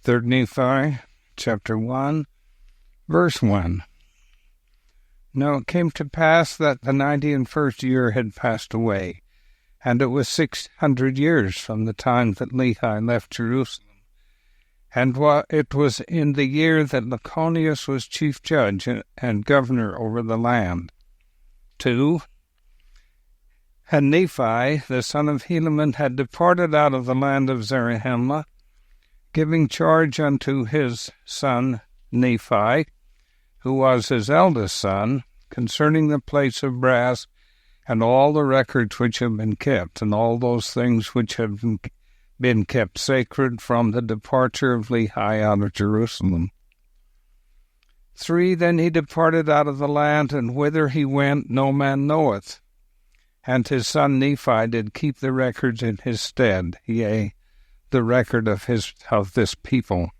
3 Nephi, chapter 1, verse 1. Now it came to pass that the 91st year had passed away, and it was 600 years from the time that Lehi left Jerusalem. And it was in the year that Lyconius was chief judge and governor over the land. 2. And Nephi, the son of Helaman, had departed out of the land of Zarahemla, giving charge unto his son Nephi, who was his eldest son, concerning the plates of brass, and all the records which have been kept, and all those things which have been kept sacred from the departure of Lehi out of Jerusalem. 3. Then he departed out of the land, and whither he went no man knoweth. And his son Nephi did keep the records in his stead, yea, the record of this people.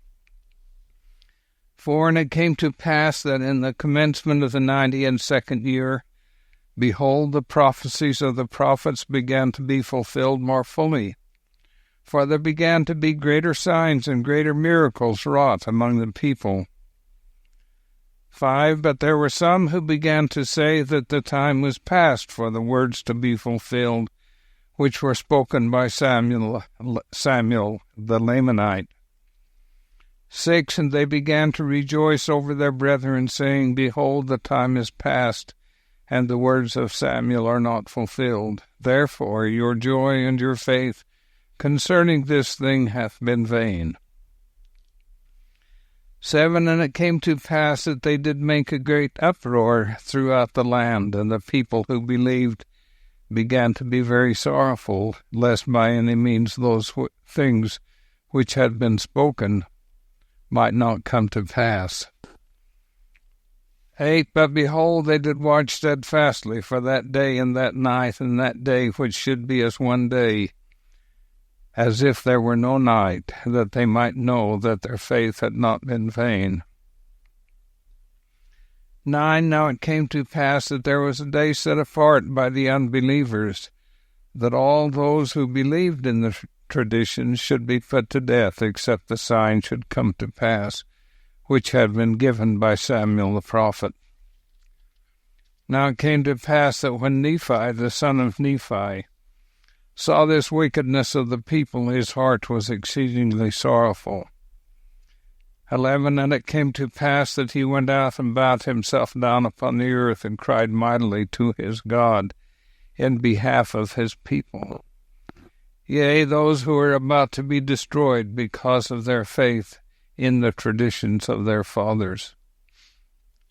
4. And it came to pass that in the commencement of the 92nd year, behold, the prophecies of the prophets began to be fulfilled more fully. For there began to be greater signs and greater miracles wrought among the people. 5. But there were some who began to say that the time was past for the words to be fulfilled, which were spoken by Samuel the Lamanite. 6. And they began to rejoice over their brethren, saying, Behold, the time is past, and the words of Samuel are not fulfilled. Therefore your joy and your faith concerning this thing hath been vain. 7. And it came to pass that they did make a great uproar throughout the land, and the people who believed began to be very sorrowful, lest by any means those things which had been spoken might not come to pass. 8. But behold, they did watch steadfastly for that day and that night, and that day which should be as one day, as if there were no night, that they might know that their faith had not been vain. 9. Now it came to pass that there was a day set apart by the unbelievers, that all those who believed in the traditions should be put to death, except the sign should come to pass, which had been given by Samuel the prophet. Now it came to pass that when Nephi, the son of Nephi, saw this wickedness of the people, his heart was exceedingly sorrowful. 11. And it came to pass that he went out and bowed himself down upon the earth, and cried mightily to his God in behalf of his people, yea, those who are about to be destroyed because of their faith in the traditions of their fathers.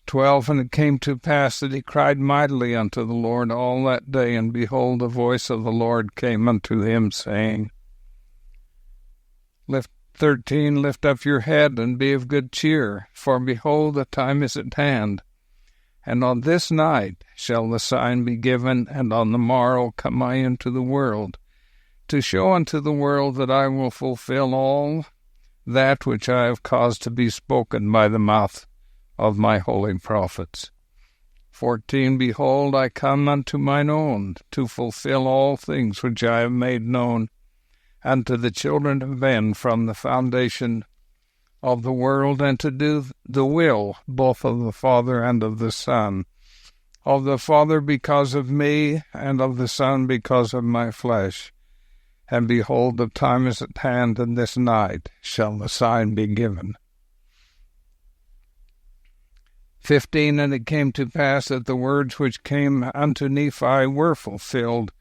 12. And it came to pass that he cried mightily unto the Lord all that day, and behold, the voice of the Lord came unto him, saying, 13. Lift up your head, and be of good cheer, for behold, the time is at hand. And on this night shall the sign be given, and on the morrow come I into the world, to show unto the world that I will fulfill all that which I have caused to be spoken by the mouth of my holy prophets. 14. Behold, I come unto mine own, to fulfill all things which I have made known unto the children of men from the foundation of the world, and to do the will both of the Father and of the Son, of the Father because of me, and of the Son because of my flesh. And behold, the time is at hand, and this night shall the sign be given. 15. And it came to pass that the words which came unto Nephi were fulfilled,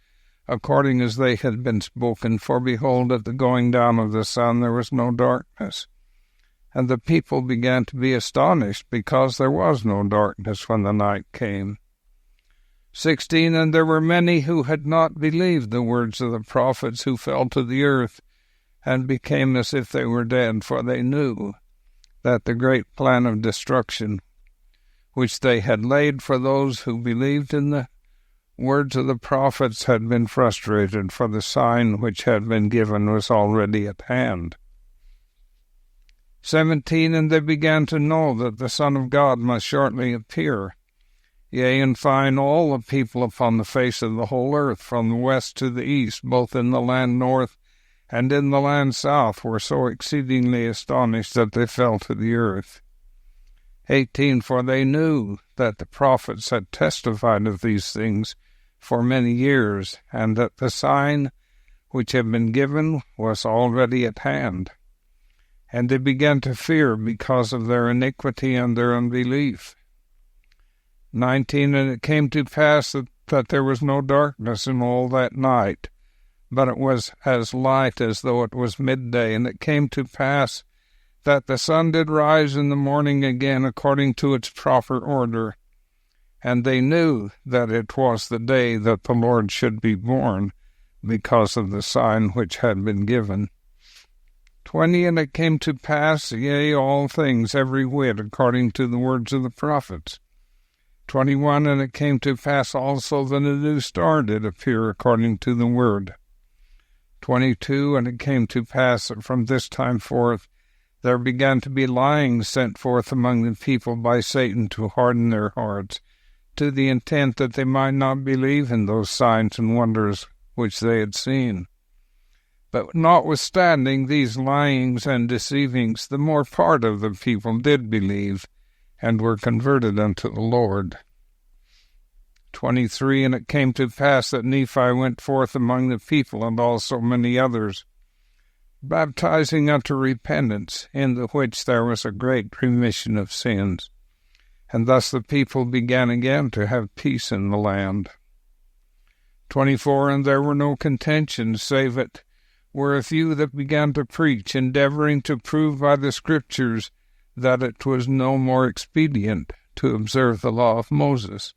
according as they had been spoken. For behold, at the going down of the sun there was no darkness. And the people began to be astonished, because there was no darkness when the night came. 16. And there were many who had not believed the words of the prophets, who fell to the earth, and became as if they were dead, for they knew that the great plan of destruction, which they had laid for those who believed in the words of the prophets, had been frustrated, for the sign which had been given was already at hand. 17. And they began to know that the Son of God must shortly appear, yea, and find all the people upon the face of the whole earth, from the west to the east, both in the land north and in the land south were so exceedingly astonished that they fell to the earth. 18. For they knew that the prophets had testified of these things for many years, and that the sign which had been given was already at hand. And they began to fear because of their iniquity and their unbelief. 19. And it came to pass that there was no darkness in all that night, but it was as light as though it was midday. And it came to pass that the sun did rise in the morning again according to its proper order. And they knew that it was the day that the Lord should be born, because of the sign which had been given. 20. And it came to pass, yea, all things every whit according to the words of the prophets. 21. And it came to pass also that a new star did appear according to the word. 22. And it came to pass that from this time forth there began to be lyings sent forth among the people by Satan to harden their hearts, to the intent that they might not believe in those signs and wonders which they had seen. But notwithstanding these lyings and deceivings, the more part of the people did believe, and were converted unto the Lord. 23. And it came to pass that Nephi went forth among the people, and also many others, baptizing unto repentance, in the which there was a great remission of sins. And thus the people began again to have peace in the land. 24. And there were no contentions, save it were a few that began to preach, endeavoring to prove by the Scriptures that it was no more expedient to observe the law of Moses.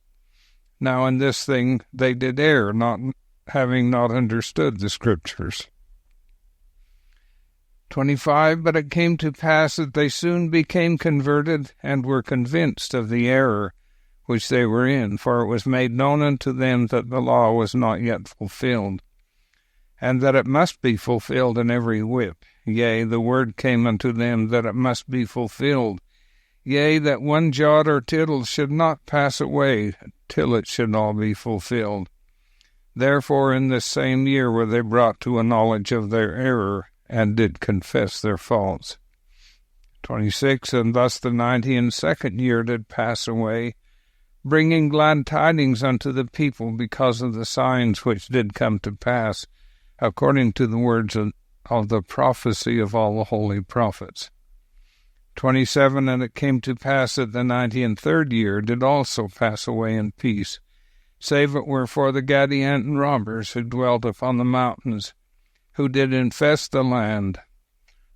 Now in this thing they did err, not having not understood the Scriptures. 25. But it came to pass that they soon became converted, and were convinced of the error which they were in, for it was made known unto them that the law was not yet fulfilled, and that it must be fulfilled in every whit. Yea, the word came unto them that it must be fulfilled. Yea, that one jot or tittle should not pass away till it should all be fulfilled. Therefore in this same year were they brought to a knowledge of their error, and did confess their faults. 26. And thus the 92nd year did pass away, bringing glad tidings unto the people because of the signs which did come to pass, according to the words of the prophecy of all the holy prophets. 27. And it came to pass that the 93rd year did also pass away in peace, save it were for the Gadianton robbers who dwelt upon the mountains, who did infest the land.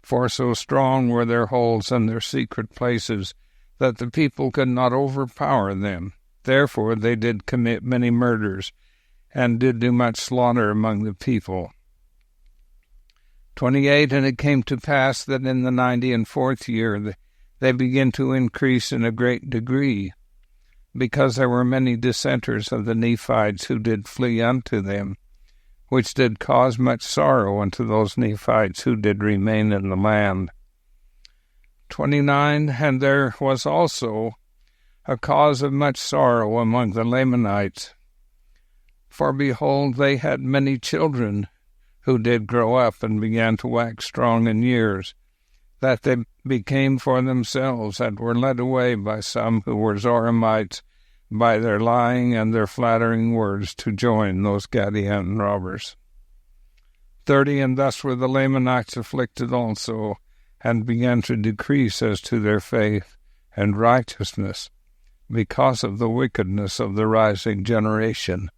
For so strong were their holds and their secret places, that the people could not overpower them. Therefore they did commit many murders, and did do much slaughter among the people. 28. And it came to pass that in the 94th year they began to increase in a great degree, because there were many dissenters of the Nephites who did flee unto them, which did cause much sorrow unto those Nephites who did remain in the land. 29. And there was also a cause of much sorrow among the Lamanites, for behold, they had many children who did grow up and began to wax strong in years, that they became for themselves, and were led away by some who were Zoramites, by their lying and their flattering words, to join those Gadianton robbers. 30. And thus were the Lamanites afflicted also, and began to decrease as to their faith and righteousness, because of the wickedness of the rising generation.